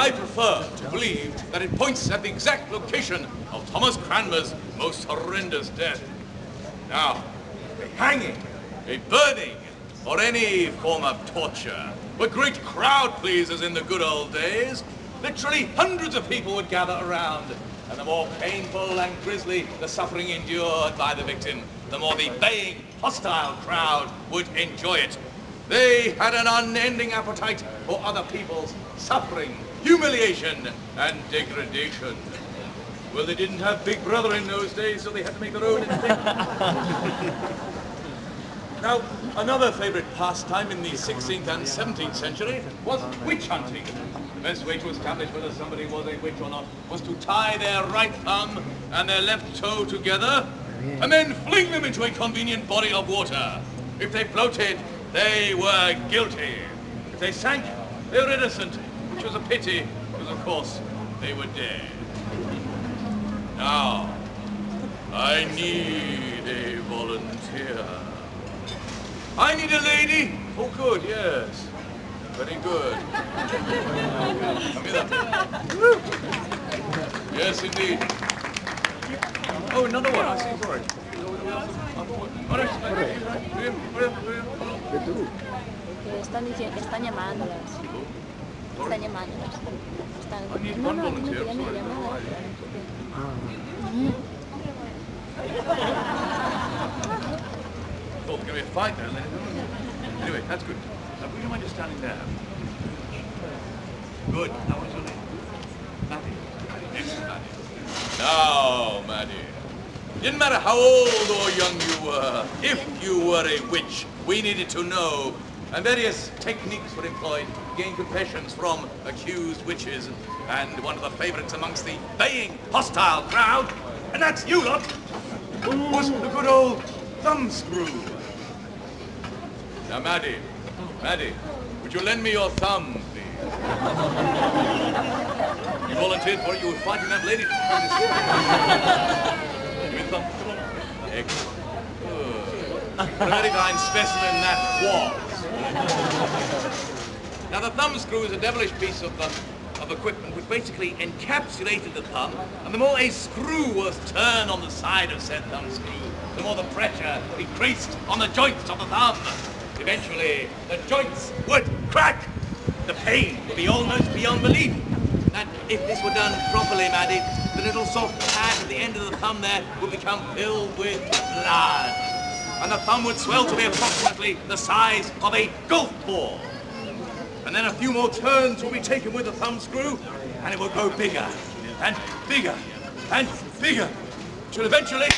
I prefer to believe that it points at the exact location of Thomas Cranmer's most horrendous death. Now, a hanging, a burning, or any form of torture were great crowd pleasers in the good old days. Literally hundreds of people would gather around, and the more painful and grisly the suffering endured by the victim, the more the baying, hostile crowd would enjoy it. They had an unending appetite for other people's suffering, humiliation, and degradation. Well, they didn't have Big Brother in those days, so they had to make their own instinct. Now, another favorite pastime in the 16th and 17th century was witch hunting. The best way to establish whether somebody was a witch or not was to tie their right thumb and their left toe together and then fling them into a convenient body of water. If they floated, they were guilty. If they sank, they were innocent, which was a pity, because of course they were dead. Now, I need a volunteer. I need a lady. Oh, good, yes. Very good. Come here. Yes, indeed. Oh, another one. I see, sorry. Están diciendo, están llamándolas. Están llamándolas. I need one volunteer. I thought there was going to be a fight there. Anyway, that's good. Would you mind just standing there? Good. Now what's your name? Maddie. Excellent, Maddie. Now, Maddie. Didn't matter how old or young you were, if you were a witch, we needed to know. And various techniques were employed to gain confessions from accused witches. And one of the favorites amongst the baying, hostile crowd, and that's you lot, was the good old thumbscrew. Now, Maddie, would you lend me your thumb, please? You volunteered for it, you were fighting that lady. Give me the thumb. Come on. Excellent. Good. What a very fine specimen that was. Now, the thumbscrew is a devilish piece of equipment which basically encapsulated the thumb, and the more a screw was turned on the side of said thumbscrew, the more the pressure increased on the joints of the thumb. Eventually, the joints would crack. The pain would be almost beyond belief. And if this were done properly, Maddie, the little soft pad at the end of the thumb there would become filled with blood. And the thumb would swell to be approximately the size of a golf ball. And then a few more turns would be taken with the thumbscrew, and it would grow bigger and bigger and bigger, till eventually...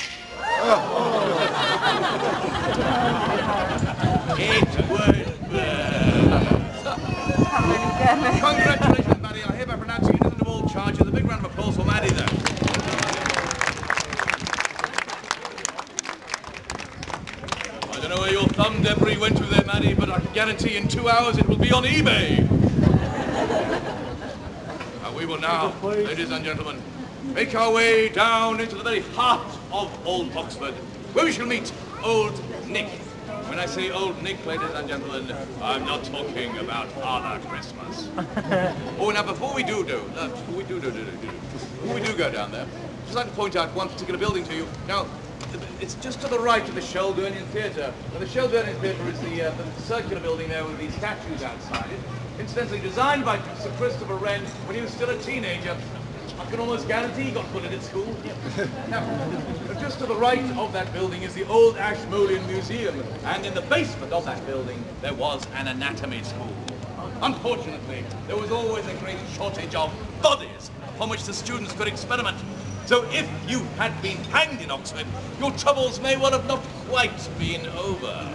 It would burn. Congratulations, Maddie. I hereby pronounce you innocent of all charges. A big round of applause for Maddie there. I don't know where your thumb debris went to there, Maddie, but I can guarantee in 2 hours it will be on eBay. We will now, ladies and gentlemen, make our way down into the very heart of Old Oxford, where we shall meet Old Nick. When I say Old Nick, ladies and gentlemen, I'm not talking about Father Christmas. Oh, now before we do go down there, I'd just like to point out one particular building to you. Now, it's just to the right of the Sheldonian Theatre. Now, the Sheldonian Theatre is the circular building there with these statues outside it. Incidentally designed by Sir Christopher Wren when he was still a teenager. I can almost guarantee he got bullied at school. Now, just to the right of that building is the Old Ashmolean Museum, and in the basement of that building there was an anatomy school. Unfortunately, there was always a great shortage of bodies upon which the students could experiment. So if you had been hanged in Oxford, your troubles may well have not quite been over.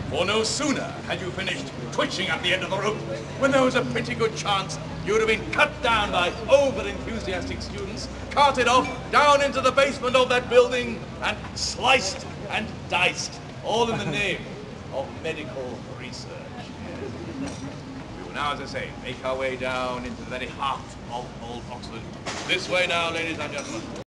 For no sooner had you finished twitching at the end of the rope, when there was a pretty good chance you would have been cut down by over-enthusiastic students, carted off down into the basement of that building, and sliced and diced, all in the name of medical research. We will now, as I say, make our way down into the very heart of Old Oxford. This way now, ladies and gentlemen.